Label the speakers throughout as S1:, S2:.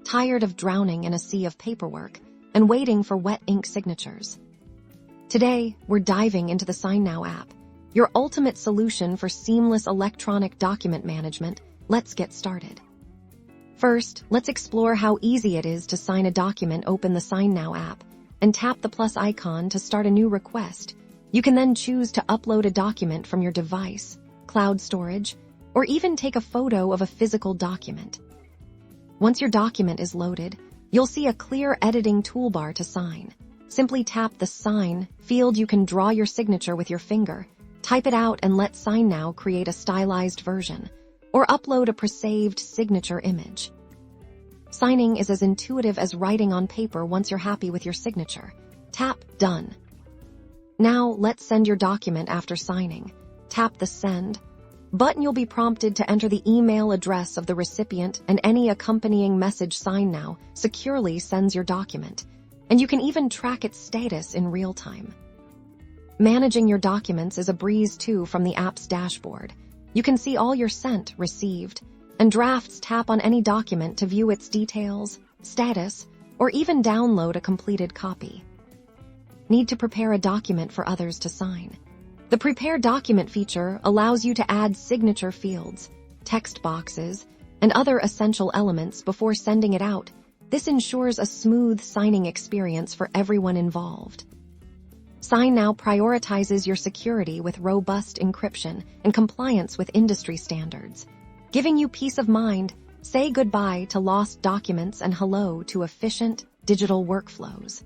S1: tired of drowning in a sea of paperwork and waiting for wet ink signatures. Today, we're diving into the Signnow app, your ultimate solution for seamless electronic document management. Let's get started. First, let's explore how easy it is to sign a document. Open the Signnow app and tap the plus icon to start a new request. You can then choose to upload a document from your device, cloud storage, or even take a photo of a physical document. Once your document is loaded, you'll see a clear editing toolbar to sign. Simply tap the Sign field. You can draw your signature with your finger, type it out, and let Signnow create a stylized version, or upload a pre-saved signature image. Signing is as intuitive as writing on paper. Once you're happy with your signature, tap Done. Now, let's send your document. After signing, tap the Send button. You'll be prompted to enter the email address of the recipient and any accompanying message. Signnow securely sends your document, and you can even track its status in real time. Managing your documents is a breeze too. From the app's dashboard, you can see all your sent, received, and drafts. Tap on any document to view its details, status, or even download a completed copy. Need to prepare a document for others to sign? The Prepare Document feature allows you to add signature fields, text boxes, and other essential elements before sending it out. This ensures a smooth signing experience for everyone involved. Signnow prioritizes your security with robust encryption and compliance with industry standards, giving you peace of mind. Say goodbye to lost documents and hello to efficient digital workflows.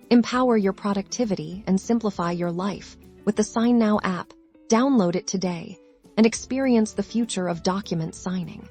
S1: Empower your productivity and simplify your life with the Signnow app. Download it today and experience the future of document signing.